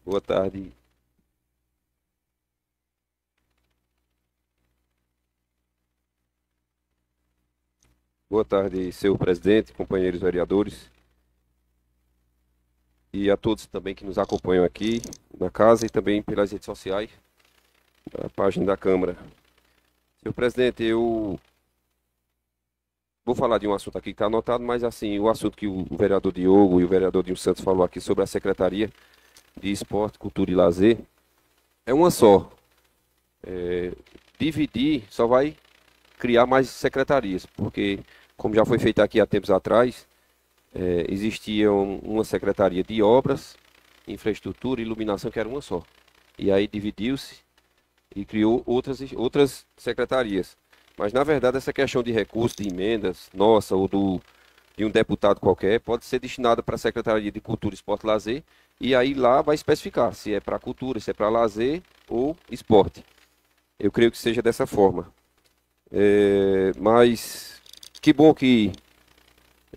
Boa tarde. Boa tarde, senhor presidente, companheiros vereadores e a todos também que nos acompanham aqui na casa e também pelas redes sociais, na página da Câmara. Senhor presidente, eu vou falar de um assunto aqui que está anotado, mas assim, o assunto que o vereador Diogo e o vereador Dinho Santos falou aqui sobre a Secretaria de Esporte, Cultura e Lazer é uma só. Dividir só vai criar mais secretarias, porque, como já foi feito aqui há tempos atrás, existia uma secretaria de obras, infraestrutura e iluminação, que era uma só. E aí dividiu-se e criou outras secretarias. Mas, na verdade, essa questão de recursos, de emendas, nossa ou de um deputado qualquer, pode ser destinada para a Secretaria de Cultura, Esporte e Lazer, e aí lá vai especificar se é para cultura, se é para lazer ou esporte. Eu creio que seja dessa forma. Mas que bom que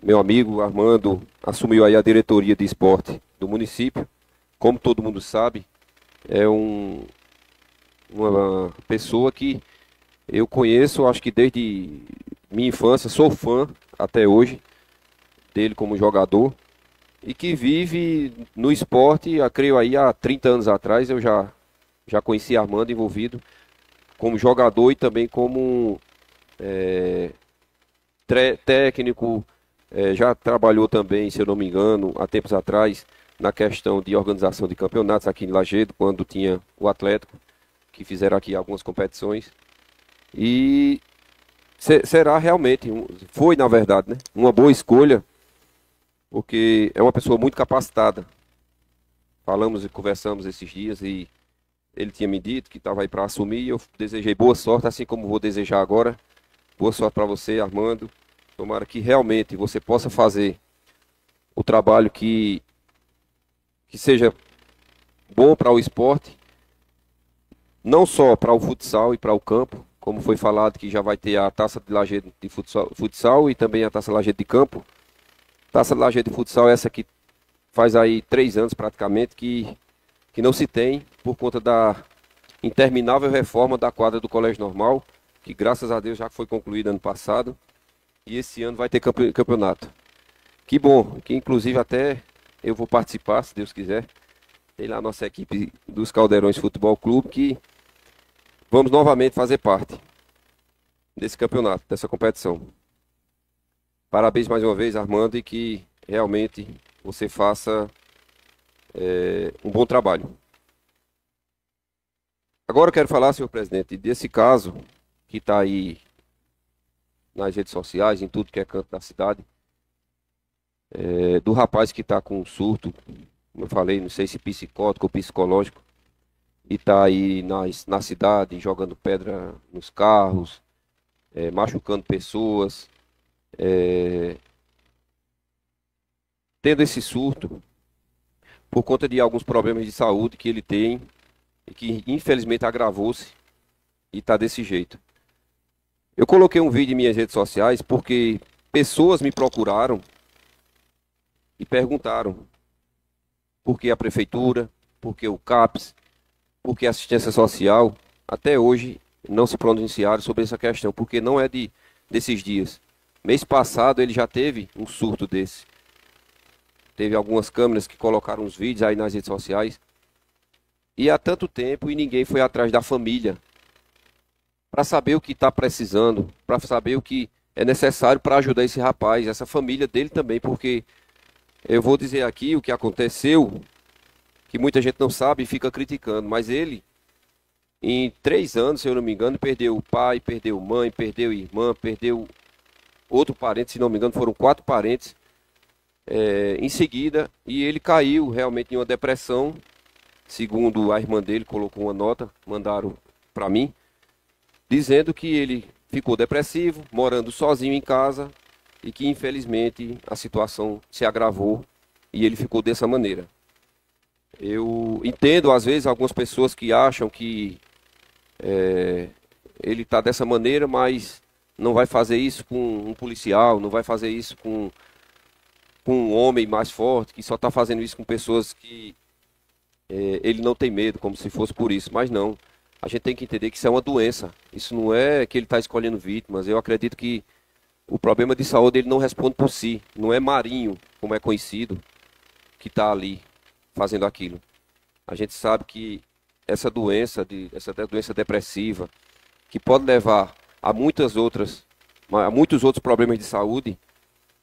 meu amigo Armando assumiu aí a diretoria de esporte do município. Como todo mundo sabe, é uma pessoa que eu conheço, acho que desde minha infância, sou fã até hoje dele como jogador e que vive no esporte, eu creio aí há 30 anos atrás eu já conheci Armando envolvido como jogador e também como técnico, já trabalhou também, se eu não me engano, há tempos atrás, na questão de organização de campeonatos aqui em Lagedo, quando tinha o Atlético, que fizeram aqui algumas competições. E será realmente, foi na verdade, né, uma boa escolha, porque é uma pessoa muito capacitada. Falamos e conversamos esses dias e ele tinha me dito que estava aí para assumir e eu desejei boa sorte, assim como vou desejar agora. Boa sorte para você, Armando. Tomara que realmente você possa fazer o trabalho que seja bom para o esporte, não só para o futsal e para o campo, como foi falado que já vai ter a Taça de Lajeado de futsal e também a Taça Lajeado de campo. Taça de Lajeado de futsal é essa que faz aí 3 anos praticamente que não se tem por conta da interminável reforma da quadra do Colégio Normal, que graças a Deus já foi concluída ano passado. E esse ano vai ter campeonato. Que bom, que inclusive até eu vou participar, se Deus quiser. Tem lá a nossa equipe dos Caldeirões Futebol Clube que vamos novamente fazer parte desse campeonato, dessa competição. Parabéns mais uma vez, Armando, e que realmente você faça um bom trabalho. Agora eu quero falar, senhor presidente, desse caso que está aí nas redes sociais, em tudo que é canto da cidade, do rapaz que está com um surto, como eu falei, não sei se psicótico ou psicológico, e está aí na cidade jogando pedra nos carros, machucando pessoas, tendo esse surto por conta de alguns problemas de saúde que ele tem e que infelizmente agravou-se e está desse jeito. Eu coloquei um vídeo em minhas redes sociais porque pessoas me procuraram e perguntaram por que a prefeitura, por que o CAPS, por que a assistência social, até hoje não se pronunciaram sobre essa questão, porque não é desses dias. Mês passado ele já teve um surto desse. Teve algumas câmeras que colocaram os vídeos aí nas redes sociais. E há tanto tempo e ninguém foi atrás da família para saber o que está precisando, para saber o que é necessário para ajudar esse rapaz, essa família dele também, porque eu vou dizer aqui o que aconteceu, que muita gente não sabe e fica criticando, mas ele, em 3 anos, se eu não me engano, perdeu o pai, perdeu mãe, perdeu irmã, perdeu outro parente, se não me engano, foram 4 parentes, em seguida, e ele caiu realmente em uma depressão, segundo a irmã dele colocou uma nota, mandaram para mim, dizendo que ele ficou depressivo, morando sozinho em casa, e que infelizmente a situação se agravou e ele ficou dessa maneira. Eu entendo, às vezes, algumas pessoas que acham que ele está dessa maneira, mas não vai fazer isso com um policial, não vai fazer isso com um homem mais forte, que só está fazendo isso com pessoas que ele não tem medo, como se fosse por isso, mas não. A gente tem que entender que isso é uma doença. Isso não é que ele está escolhendo vítimas. Eu acredito que o problema de saúde ele não responde por si. Não é Marinho, como é conhecido, que está ali fazendo aquilo. A gente sabe que essa doença depressiva, que pode levar a muitos outros problemas de saúde,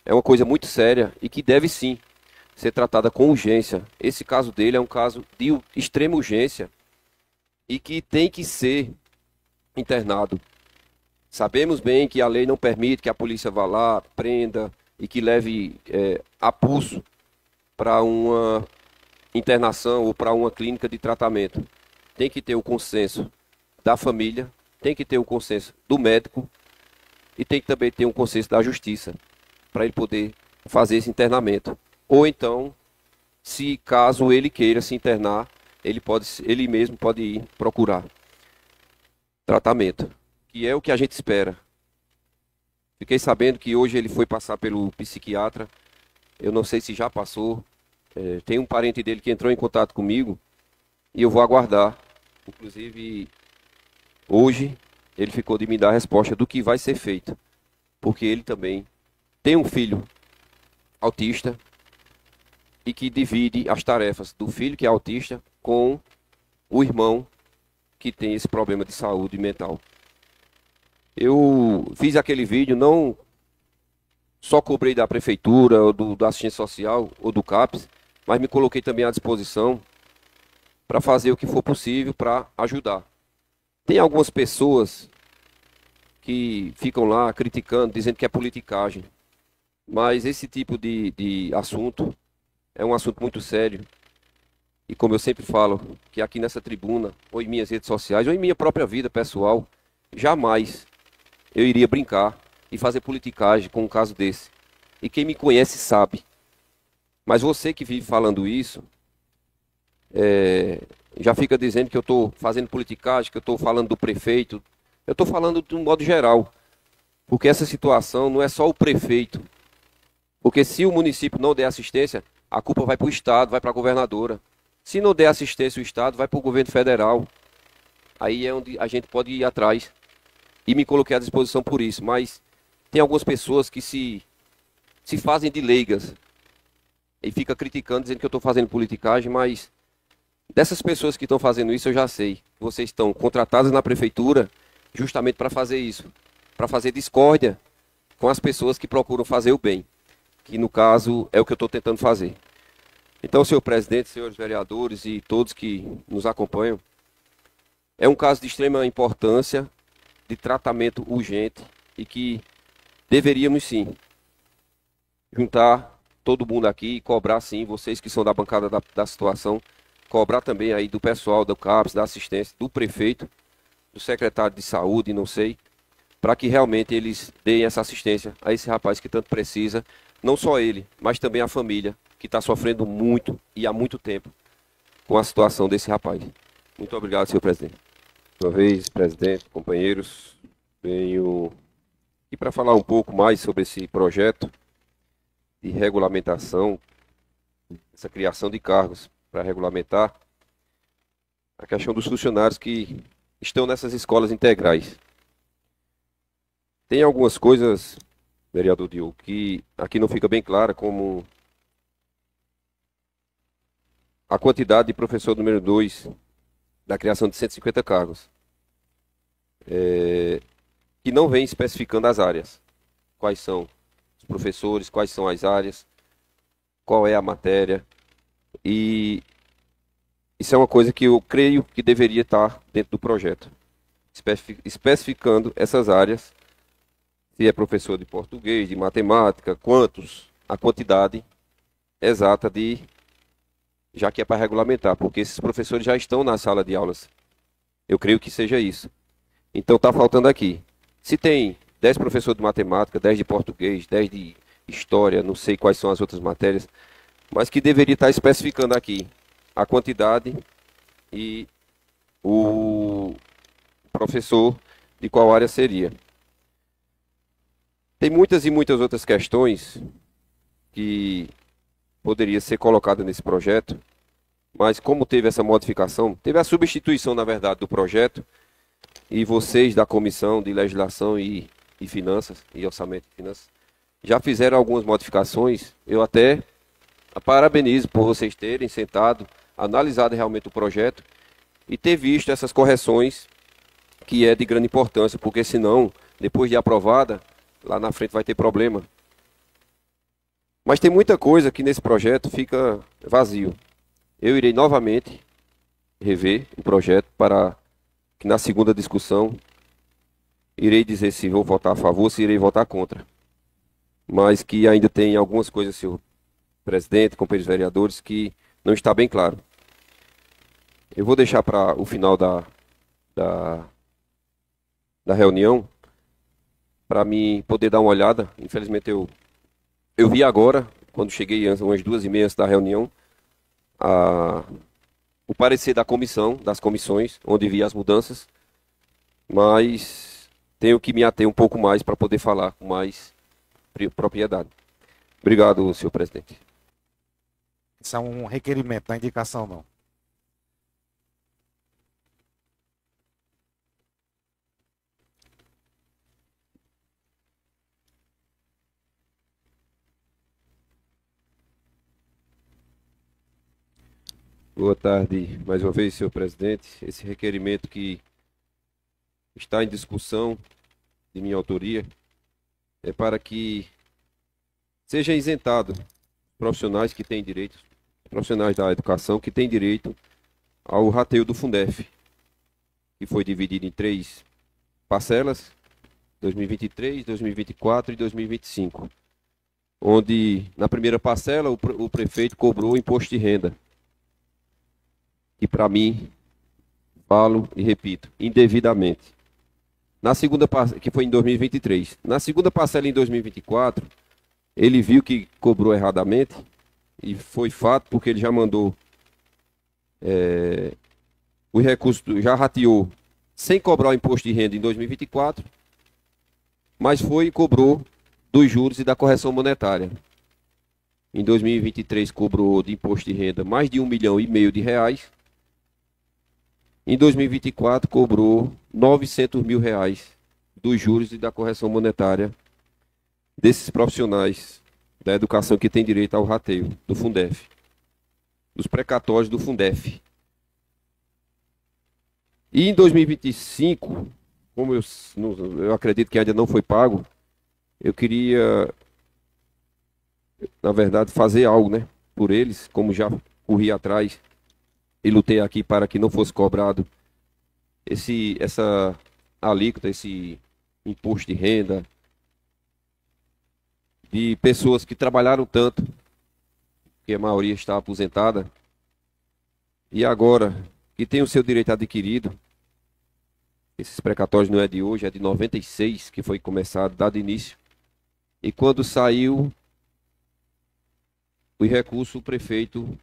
é uma coisa muito séria e que deve sim ser tratada com urgência. Esse caso dele é um caso de extrema urgência e que tem que ser internado. Sabemos bem que a lei não permite que a polícia vá lá, prenda e que leve a pulso para uma internação ou para uma clínica de tratamento. Tem que ter o consenso da família, tem que ter o consenso do médico e tem que também ter um consenso da justiça para ele poder fazer esse internamento. Ou então, se caso ele queira se internar, ele mesmo pode ir procurar tratamento, que é o que a gente espera. Fiquei sabendo que hoje ele foi passar pelo psiquiatra. Eu não sei se já passou. Tem um parente dele que entrou em contato comigo e eu vou aguardar. Inclusive, hoje ele ficou de me dar a resposta do que vai ser feito, porque ele também tem um filho autista e que divide as tarefas do filho que é autista com o irmão que tem esse problema de saúde mental. Eu fiz aquele vídeo, não só cobrei da prefeitura, ou da assistência social, ou do CAPS, mas me coloquei também à disposição para fazer o que for possível para ajudar. Tem algumas pessoas que ficam lá criticando, dizendo que é politicagem, mas esse tipo de assunto é um assunto muito sério. E como eu sempre falo, que aqui nessa tribuna, ou em minhas redes sociais, ou em minha própria vida pessoal, jamais eu iria brincar e fazer politicagem com um caso desse. E quem me conhece sabe. Mas você que vive falando isso, já fica dizendo que eu estou fazendo politicagem, que eu estou falando do prefeito. Eu estou falando de um modo geral. Porque essa situação não é só o prefeito. Porque se o município não der assistência, a culpa vai para o Estado, vai para a governadora. Se não der assistência o Estado, vai para o governo federal. Aí é onde a gente pode ir atrás. E me coloquei à disposição por isso. Mas tem algumas pessoas que se fazem de leigas. E fica criticando, dizendo que eu estou fazendo politicagem, mas dessas pessoas que estão fazendo isso eu já sei. Vocês estão contratadas na prefeitura justamente para fazer isso. Para fazer discórdia com as pessoas que procuram fazer o bem. Que no caso é o que eu estou tentando fazer. Então, senhor presidente, senhores vereadores e todos que nos acompanham, é um caso de extrema importância, de tratamento urgente e que deveríamos sim juntar todo mundo aqui e cobrar sim, vocês que são da bancada da situação, cobrar também aí do pessoal do CAPS, da assistência, do prefeito, do secretário de saúde, não sei, para que realmente eles deem essa assistência a esse rapaz que tanto precisa, não só ele, mas também a família, que está sofrendo muito e há muito tempo com a situação desse rapaz. Muito obrigado, senhor presidente. Uma vez, presidente, companheiros, venho aqui para falar um pouco mais sobre esse projeto de regulamentação, essa criação de cargos para regulamentar a questão dos funcionários que estão nessas escolas integrais. Tem algumas coisas, vereador Diogo, que aqui não fica bem clara, como a quantidade de professor número 2 da criação de 150 cargos, que não vem especificando as áreas. Quais são os professores, quais são as áreas, qual é a matéria. E isso é uma coisa que eu creio que deveria estar dentro do projeto, especificando essas áreas, se é professor de português, de matemática, a quantidade exata já que é para regulamentar, porque esses professores já estão na sala de aulas. Eu creio que seja isso. Então está faltando aqui. Se tem 10 professores de matemática, 10 de português, 10 de história, não sei quais são as outras matérias, mas que deveria estar especificando aqui a quantidade e o professor de qual área seria. Tem muitas e muitas outras questões que poderia ser colocada nesse projeto, mas como teve essa modificação, teve a substituição, na verdade, do projeto, e vocês da Comissão de Legislação e Finanças, e Orçamento e Finanças, já fizeram algumas modificações. Eu até parabenizo por vocês terem sentado, analisado realmente o projeto e ter visto essas correções, que é de grande importância, porque senão, depois de aprovada, lá na frente vai ter problema. Mas tem muita coisa que nesse projeto fica vazio. Eu irei novamente rever o projeto para que na segunda discussão irei dizer se vou votar a favor, se irei votar contra. Mas que ainda tem algumas coisas, senhor presidente, companheiros vereadores, que não está bem claro. Eu vou deixar para o final da, da reunião para mim poder dar uma olhada. Infelizmente eu vi agora, quando cheguei umas 2h30 antes da reunião, o parecer da comissão, das comissões, onde vi as mudanças, mas tenho que me ater um pouco mais para poder falar com mais propriedade. Obrigado, senhor presidente. Isso é um requerimento, não é indicação não. Boa tarde, mais uma vez, senhor presidente. Esse requerimento que está em discussão de minha autoria é para que seja isentado profissionais que têm direito, profissionais da educação que têm direito ao rateio do Fundef, que foi dividido em 3 parcelas, 2023, 2024 e 2025, onde na primeira parcela o prefeito cobrou o imposto de renda, que para mim, falo e repito, indevidamente. Na segunda parcela, que foi em 2023. Na segunda parcela em 2024, ele viu que cobrou erradamente, e foi fato porque ele já mandou os recursos, já rateou sem cobrar o imposto de renda em 2024, mas foi e cobrou dos juros e da correção monetária. Em 2023 cobrou de imposto de renda mais de 1,5 milhão de reais. Em 2024 cobrou 900 mil reais dos juros e da correção monetária desses profissionais da educação que têm direito ao rateio do Fundef, dos precatórios do Fundef. E em 2025, como eu acredito que ainda não foi pago, eu queria, na verdade, fazer algo, né, por eles, como já corri atrás e lutei aqui para que não fosse cobrado essa alíquota, esse imposto de renda, de pessoas que trabalharam tanto, que a maioria está aposentada, e agora que tem o seu direito adquirido. Esses precatórios não é de hoje, é de 96, que foi começado, dado início. E quando saiu o recurso, o prefeito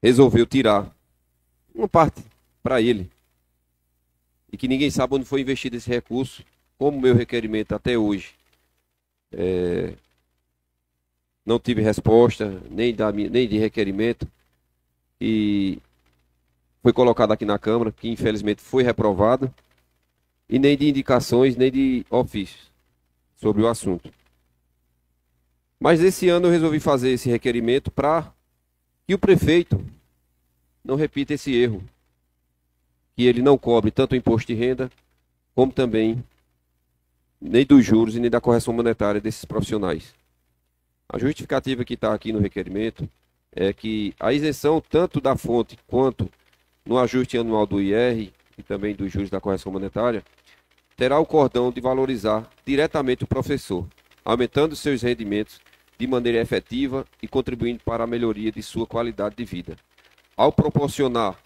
resolveu tirar uma parte para ele. E que ninguém sabe onde foi investido esse recurso, como meu requerimento até hoje não tive resposta, nem de requerimento, e foi colocado aqui na Câmara, que infelizmente foi reprovado, e nem de indicações, nem de ofícios sobre o assunto. Mas esse ano eu resolvi fazer esse requerimento para que o prefeito não repita esse erro, que ele não cobre tanto o imposto de renda, como também nem dos juros e nem da correção monetária desses profissionais. A justificativa que está aqui no requerimento é que a isenção tanto da fonte quanto no ajuste anual do IR e também dos juros da correção monetária terá o cordão de valorizar diretamente o professor, aumentando seus rendimentos de maneira efetiva e contribuindo para a melhoria de sua qualidade de vida. Ao proporcionar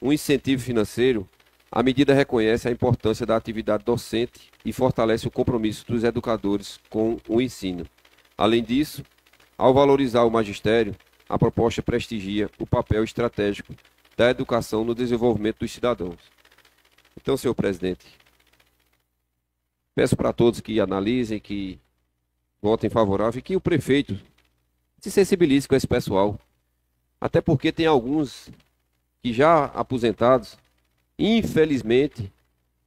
um incentivo financeiro, a medida reconhece a importância da atividade docente e fortalece o compromisso dos educadores com o ensino. Além disso, ao valorizar o magistério, a proposta prestigia o papel estratégico da educação no desenvolvimento dos cidadãos. Então, senhor presidente, peço para todos que analisem, que votem favorável e que o prefeito se sensibilize com esse pessoal. Até porque tem alguns que já aposentados, infelizmente,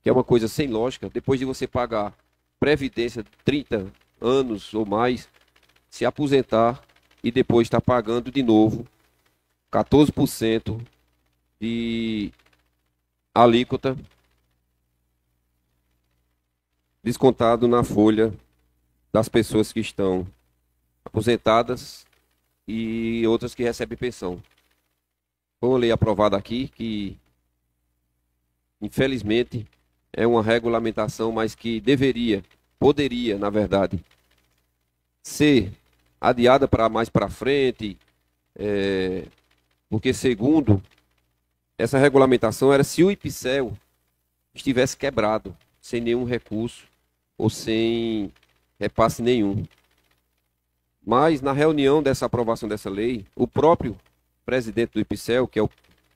que é uma coisa sem lógica, depois de você pagar previdência de 30 anos ou mais, se aposentar e depois estar pagando de novo 14% de alíquota descontado na folha das pessoas que estão aposentadas e outras que recebem pensão. Foi uma lei aprovada aqui que, infelizmente, é uma regulamentação, mas que poderia, na verdade, ser adiada para mais para frente, porque segundo essa regulamentação era se o IPCEL estivesse quebrado, sem nenhum recurso ou sem repasse nenhum. Mas na reunião dessa aprovação dessa lei, o próprio presidente do IPCEL, que é o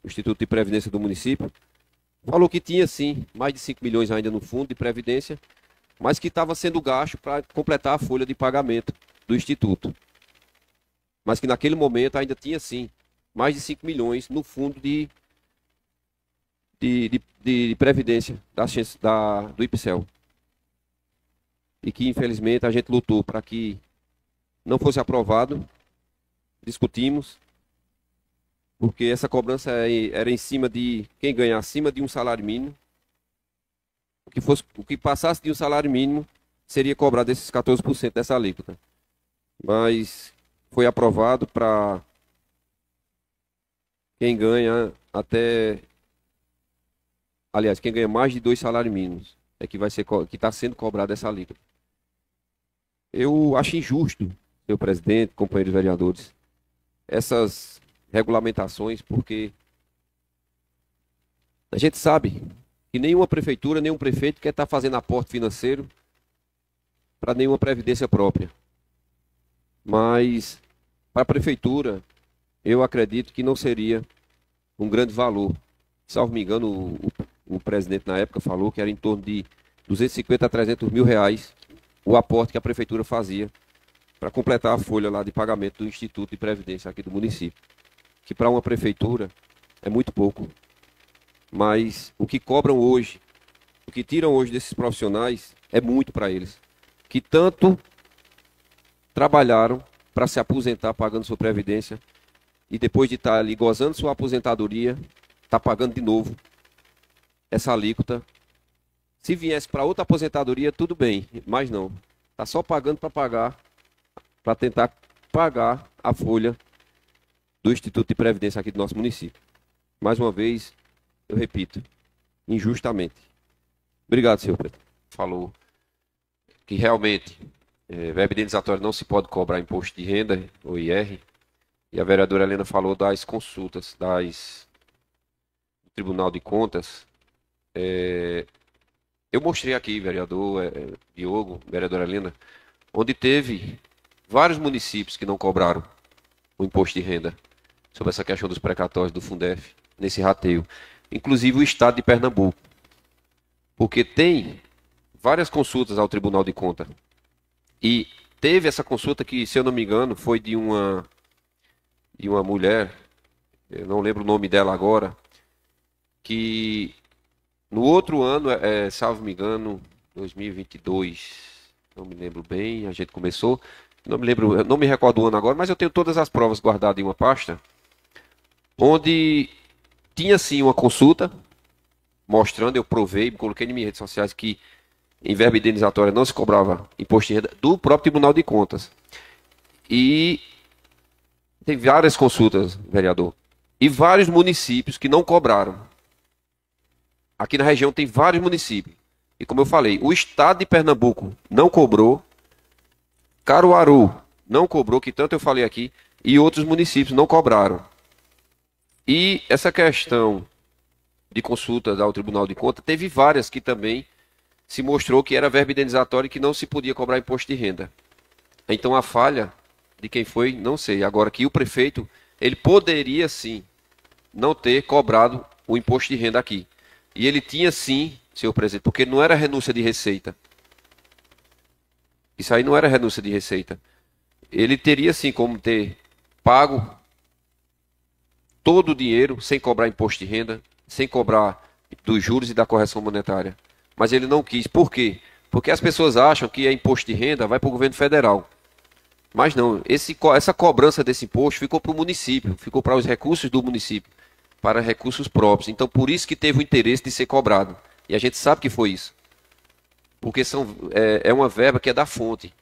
Instituto de Previdência do município, falou que tinha sim mais de 5 milhões ainda no fundo de previdência, mas que estava sendo gasto para completar a folha de pagamento do Instituto. Mas que naquele momento ainda tinha sim mais de 5 milhões no fundo de previdência do IPCEL. E que infelizmente a gente lutou para que não fosse aprovado, discutimos, porque essa cobrança era em cima de quem ganha acima de um salário mínimo. O que passasse de um salário mínimo seria cobrado esses 14% dessa alíquota. Mas foi aprovado para quem ganha até. Aliás, quem ganha mais de 2 salários mínimos é que está sendo cobrado essa alíquota. Eu acho injusto, senhor presidente, companheiros vereadores, essas regulamentações, porque a gente sabe que nenhuma prefeitura, nenhum prefeito quer estar fazendo aporte financeiro para nenhuma previdência própria. Mas, para a prefeitura, eu acredito que não seria um grande valor. Salvo me engano, o presidente na época falou que era em torno de 250 a 300 mil reais o aporte que a prefeitura fazia para completar a folha lá de pagamento do Instituto de Previdência aqui do município. Que para uma prefeitura é muito pouco. Mas o que cobram hoje, o que tiram hoje desses profissionais é muito para eles. Que tanto trabalharam para se aposentar pagando sua previdência e depois de estar ali gozando sua aposentadoria, está pagando de novo essa alíquota. Se viesse para outra aposentadoria, tudo bem, mas não. Está só pagando para pagar, para tentar pagar a folha do Instituto de Previdência aqui do nosso município. Mais uma vez, eu repito, injustamente. Obrigado, senhor presidente. Falou que realmente verba indenizatória não se pode cobrar imposto de renda, ou IR, e a vereadora Helena falou das consultas do Tribunal de Contas. Eu mostrei aqui, vereador Diogo, vereadora Helena, onde teve vários municípios que não cobraram o imposto de renda sobre essa questão dos precatórios do Fundef, nesse rateio. Inclusive o estado de Pernambuco. Porque tem várias consultas ao Tribunal de Contas. E teve essa consulta que, se eu não me engano, foi de uma mulher, eu não lembro o nome dela agora, que no outro ano, salvo me engano, 2022, não me lembro bem, a gente começou, não me recordo o ano agora, mas eu tenho todas as provas guardadas em uma pasta, onde tinha sim uma consulta, mostrando, eu provei, coloquei em minhas redes sociais que em verba indenizatória não se cobrava imposto de renda do próprio Tribunal de Contas. E tem várias consultas, vereador, e vários municípios que não cobraram. Aqui na região tem vários municípios. E como eu falei, o estado de Pernambuco não cobrou, Caruaru não cobrou, que tanto eu falei aqui, e outros municípios não cobraram. E essa questão de consultas ao Tribunal de Contas, teve várias que também se mostrou que era verba indenizatória e que não se podia cobrar imposto de renda. Então a falha de quem foi, não sei. Agora que o prefeito, ele poderia sim não ter cobrado o imposto de renda aqui. E ele tinha sim, senhor presidente, porque não era renúncia de receita. Isso aí não era renúncia de receita. Ele teria sim como ter pago todo o dinheiro sem cobrar imposto de renda, sem cobrar dos juros e da correção monetária. Mas ele não quis. Por quê? Porque as pessoas acham que é imposto de renda vai para o governo federal. Mas não, essa cobrança desse imposto ficou para o município, ficou para os recursos do município, para recursos próprios. Então, por isso que teve o interesse de ser cobrado. E a gente sabe que foi isso. Porque é uma verba que é da fonte.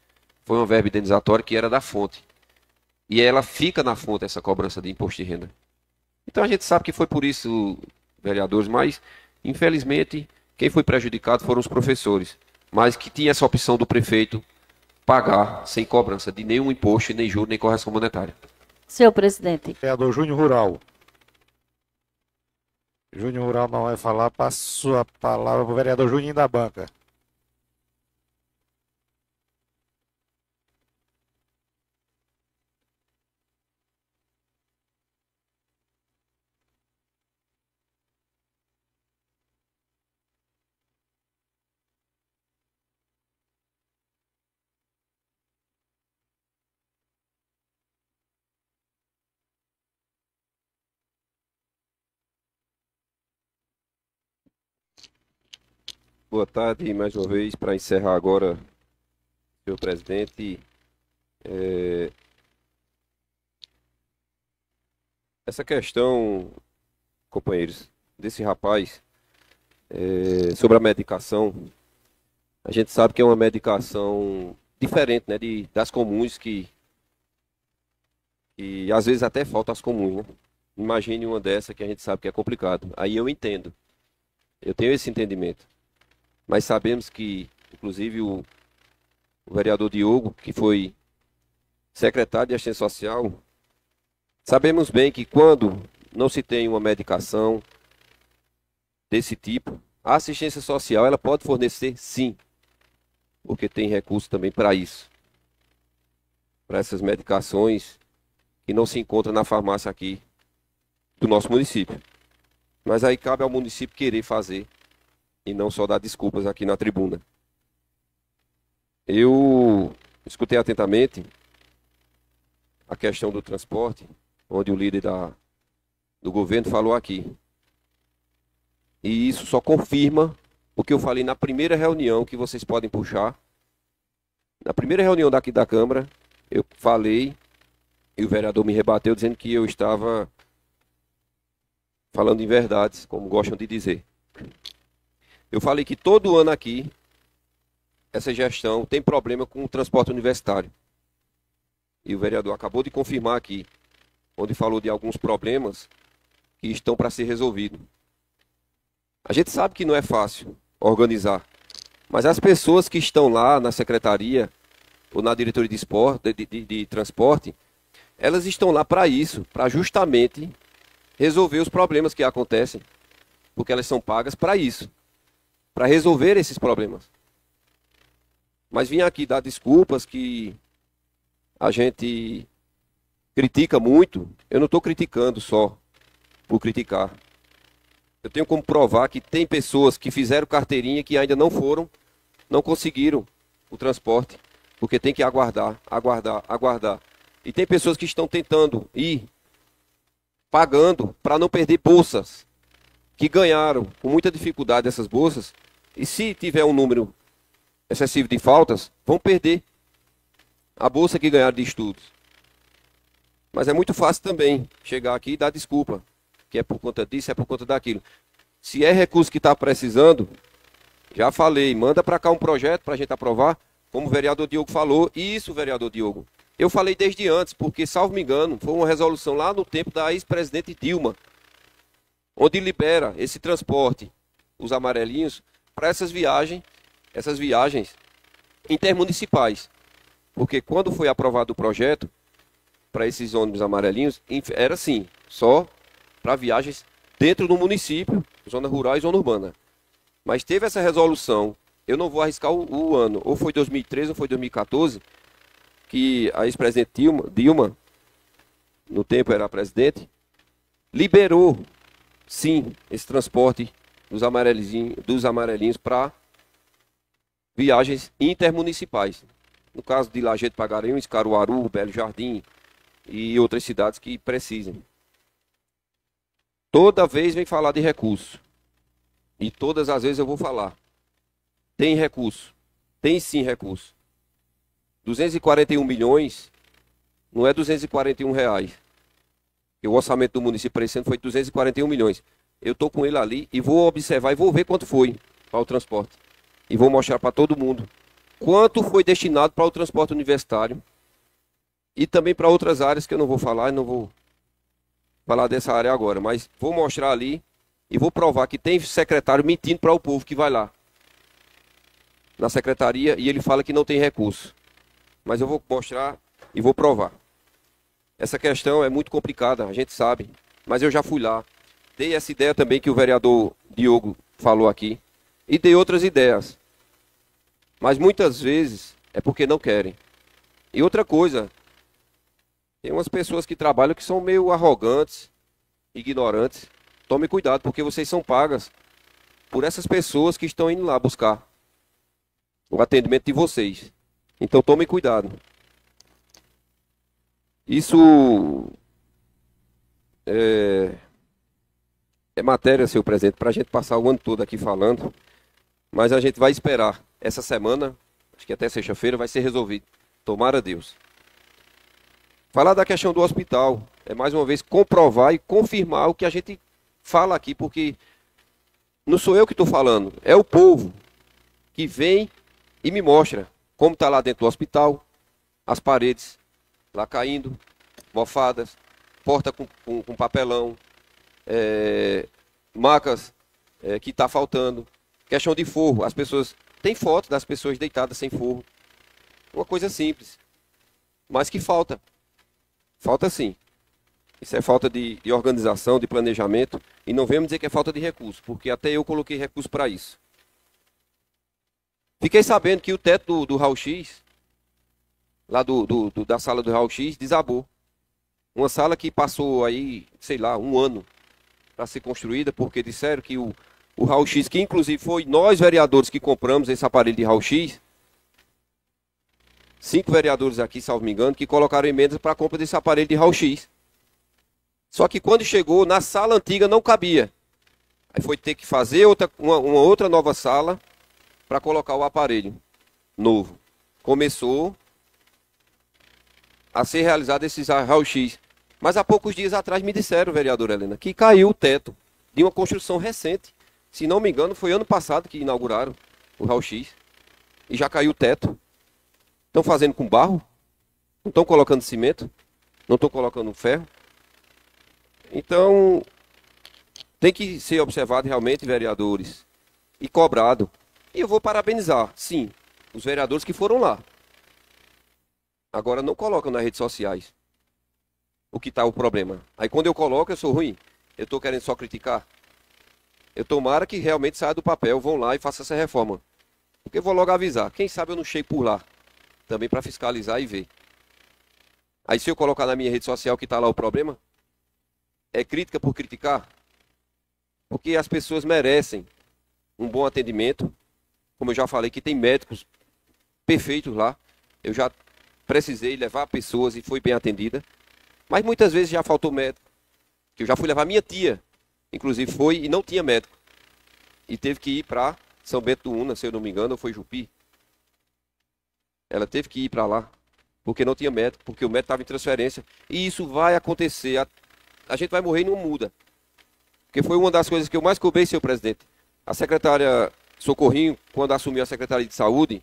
Foi uma verba indenizatória que era da fonte. E ela fica na fonte, essa cobrança de imposto de renda. Então a gente sabe que foi por isso, vereadores, mas infelizmente quem foi prejudicado foram os professores. Mas que tinha essa opção do prefeito pagar sem cobrança de nenhum imposto, nem juro, nem correção monetária. Senhor presidente. Vereador Júnior Rural. Júnior Rural não vai falar, passo a palavra para o vereador Juninho da Banca. Boa tarde, mais uma vez, para encerrar agora, senhor presidente. Essa questão, companheiros, desse rapaz, sobre a medicação, a gente sabe que é uma medicação diferente, né, das comuns que às vezes até falta as comuns, né? Imagine uma dessa que a gente sabe que é complicado. Aí eu entendo, eu tenho esse entendimento. Mas sabemos que, inclusive, o vereador Diogo, que foi secretário de Assistência Social, sabemos bem que quando não se tem uma medicação desse tipo, a assistência social ela pode fornecer sim, porque tem recurso também para isso, para essas medicações que não se encontram na farmácia aqui do nosso município. Mas aí cabe ao município querer fazer e não só dar desculpas aqui na tribuna. Eu escutei atentamente a questão do transporte, onde o líder do governo falou aqui. E isso só confirma o que eu falei na primeira reunião que vocês podem puxar. Na primeira reunião daqui da Câmara, eu falei e o vereador me rebateu dizendo que eu estava falando em verdades, como gostam de dizer. Eu falei que todo ano aqui, essa gestão tem problema com o transporte universitário. E o vereador acabou de confirmar aqui, onde falou de alguns problemas que estão para ser resolvidos. A gente sabe que não é fácil organizar, mas as pessoas que estão lá na secretaria ou na diretoria de transporte, elas estão lá para isso, para justamente resolver os problemas que acontecem, porque elas são pagas para isso, para resolver esses problemas. Mas vim aqui dar desculpas que a gente critica muito. Eu não estou criticando só por criticar. Eu tenho como provar que tem pessoas que fizeram carteirinha que ainda não foram, não conseguiram o transporte, porque tem que aguardar, aguardar, aguardar. E tem pessoas que estão tentando ir, pagando para não perder bolsas, que ganharam com muita dificuldade essas bolsas, e se tiver um número excessivo de faltas, vão perder a bolsa que ganharam de estudos. Mas é muito fácil também chegar aqui e dar desculpa, que é por conta disso, é por conta daquilo. Se é recurso que está precisando, já falei, manda para cá um projeto para a gente aprovar, como o vereador Diogo falou. Isso, vereador Diogo. Eu falei desde antes, porque, salvo me engano, foi uma resolução lá no tempo da ex-presidente Dilma, onde libera esse transporte, os amarelinhos, para essas viagens intermunicipais. Porque quando foi aprovado o projeto, para esses ônibus amarelinhos, era assim, só para viagens dentro do município, zona rural e zona urbana. Mas teve essa resolução, eu não vou arriscar o ano, ou foi 2013 ou foi 2014, que a ex-presidente Dilma, no tempo era presidente, liberou, sim, esse transporte dos amarelinhos para viagens intermunicipais. No caso de Lajeado para Garanhuns, Caruaru, Belo Jardim e outras cidades que precisem. Toda vez vem falar de recurso. E todas as vezes eu vou falar. Tem recurso. Tem sim recurso. 241 milhões não é 241 reais. E o orçamento do município para esse ano foi 241 milhões. Eu estou com ele ali e vou observar e vou ver quanto foi para o transporte. E vou mostrar para todo mundo quanto foi destinado para o transporte universitário e também para outras áreas que eu não vou falar, não vou falar dessa área agora, mas vou mostrar ali e vou provar que tem secretário mentindo para o povo que vai lá na secretaria e ele fala que não tem recurso. Mas eu vou mostrar e vou provar. Essa questão é muito complicada, a gente sabe, mas eu já fui lá. Dei essa ideia também que o vereador Diogo falou aqui e dei outras ideias. Mas muitas vezes é porque não querem. E outra coisa, tem umas pessoas que trabalham que são meio arrogantes, ignorantes. Tome cuidado, porque vocês são pagas por essas pessoas que estão indo lá buscar o atendimento de vocês. Então tome cuidado. Isso é matéria, senhor presidente, para a gente passar o ano todo aqui falando. Mas a gente vai esperar. Essa semana, acho que até sexta-feira, vai ser resolvido. Tomara Deus. Falar da questão do hospital é mais uma vez comprovar e confirmar o que a gente fala aqui, porque não sou eu que estou falando, é o povo que vem e me mostra como está lá dentro do hospital, as paredes lá caindo, mofadas, porta com papelão, macas que está faltando, questão de forro, as pessoas, tem foto das pessoas deitadas sem forro, uma coisa simples, mas que falta. Falta sim. Isso é falta de organização, de planejamento. E não vemos dizer que é falta de recurso, porque até eu coloquei recurso para isso. Fiquei sabendo que o teto do raio-x, lá da sala do raio-x, desabou. Uma sala que passou aí, sei lá, um ano para ser construída, porque disseram que o raio-x, que inclusive foi nós vereadores que compramos esse aparelho de raio-x, 5 vereadores aqui, salvo me engano, que colocaram emendas para a compra desse aparelho de raio-x. Só que quando chegou, na sala antiga não cabia. Aí foi ter que fazer uma outra nova sala para colocar o aparelho novo. Começou a ser realizado esses raio-x. Mas há poucos dias atrás me disseram, vereadora Helena, que caiu o teto de uma construção recente. Se não me engano, foi ano passado que inauguraram o raio-x. E já caiu o teto. Estão fazendo com barro? Não estão colocando cimento? Não estão colocando ferro? Então, tem que ser observado realmente, vereadores, e cobrado. E eu vou parabenizar, sim, os vereadores que foram lá. Agora, não colocam nas redes sociais o que está o problema. Aí, quando eu coloco, eu sou ruim. Eu estou querendo só criticar. Eu tomara que realmente saia do papel, vão lá e façam essa reforma. Porque eu vou logo avisar. Quem sabe eu não chego por lá. Também para fiscalizar e ver. Aí se eu colocar na minha rede social que está lá o problema, é crítica por criticar? Porque as pessoas merecem um bom atendimento. Como eu já falei, que tem médicos perfeitos lá. Eu já precisei levar pessoas e foi bem atendida. Mas muitas vezes já faltou médico. Que eu já fui levar minha tia, inclusive foi e não tinha médico. E teve que ir para São Bento do Una, se eu não me engano, ou foi Jupi. Ela teve que ir para lá, porque não tinha médico, porque o médico estava em transferência. E isso vai acontecer. A gente vai morrer e não muda. Porque foi uma das coisas que eu mais cobrei, senhor presidente. A secretária Socorrinho, quando assumiu a Secretaria de Saúde,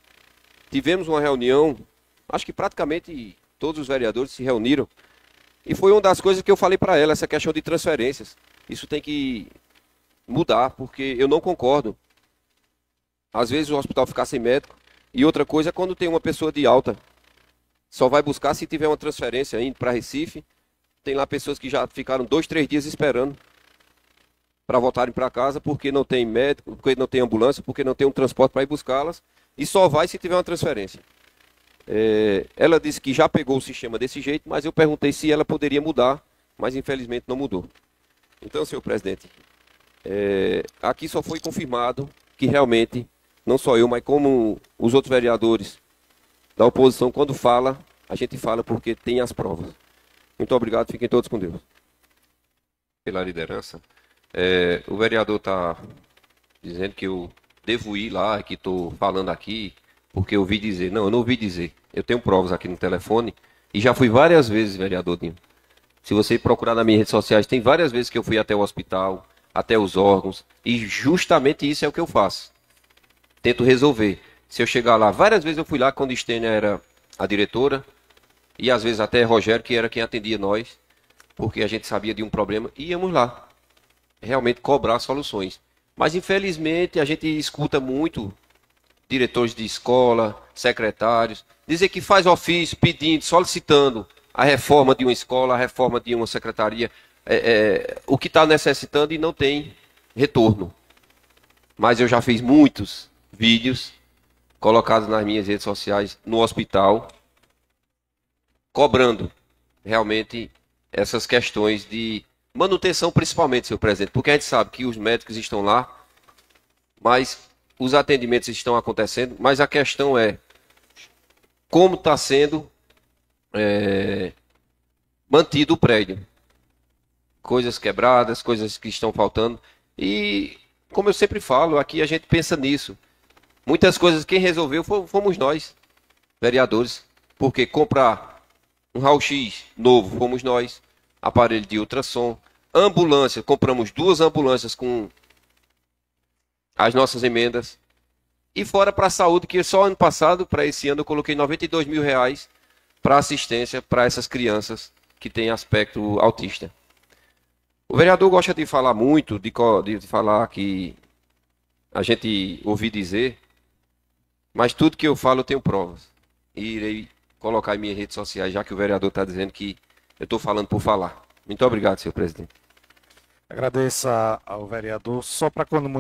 tivemos uma reunião, acho que praticamente todos os vereadores se reuniram. E foi uma das coisas que eu falei para ela, essa questão de transferências. Isso tem que mudar, porque eu não concordo. Às vezes o hospital ficar sem médico. E outra coisa é quando tem uma pessoa de alta. Só vai buscar se tiver uma transferência indo para Recife. Tem lá pessoas que já ficaram 2, 3 dias esperando para voltarem para casa porque não tem médico, porque não tem ambulância, porque não tem um transporte para ir buscá-las. E só vai se tiver uma transferência. Ela disse que já pegou o sistema desse jeito, mas eu perguntei se ela poderia mudar, mas infelizmente não mudou. Então, senhor presidente, aqui só foi confirmado que realmente, não só eu, mas como os outros vereadores da oposição, quando fala, a gente fala porque tem as provas. Muito obrigado, fiquem todos com Deus. Pela liderança. O vereador está dizendo que eu devo ir lá, que estou falando aqui, porque eu ouvi dizer. Não, eu não ouvi dizer. Eu tenho provas aqui no telefone e já fui várias vezes, vereador Dinho. Se você procurar nas minhas redes sociais, tem várias vezes que eu fui até o hospital, até os órgãos, e justamente isso é o que eu faço. Tento resolver. Se eu chegar lá, várias vezes eu fui lá quando Estênia era a diretora, e às vezes até Rogério, que era quem atendia nós, porque a gente sabia de um problema, e íamos lá, realmente cobrar soluções. Mas infelizmente a gente escuta muito diretores de escola, secretários, dizer que faz ofício pedindo, solicitando a reforma de uma escola, a reforma de uma secretaria, o que está necessitando e não tem retorno. Mas eu já fiz muitos vídeos colocados nas minhas redes sociais no hospital, cobrando realmente essas questões de manutenção, principalmente, senhor presidente, porque a gente sabe que os médicos estão lá, mas os atendimentos estão acontecendo, mas a questão é como está sendo mantido o prédio. Coisas quebradas, coisas que estão faltando. E, como eu sempre falo, aqui a gente pensa nisso. Muitas coisas quem resolveu fomos nós, vereadores. Porque comprar um raio-x novo fomos nós, aparelho de ultrassom, ambulância, compramos 2 ambulâncias com as nossas emendas. E fora para a saúde, que só ano passado, para esse ano, eu coloquei R$ 92.000 para assistência para essas crianças que têm aspecto autista. O vereador gosta de falar muito, de falar que a gente ouvi dizer, mas tudo que eu falo eu tenho provas. E irei colocar em minhas redes sociais, já que o vereador está dizendo que eu estou falando por falar. Muito obrigado, senhor presidente. Agradeço ao vereador. Só para quando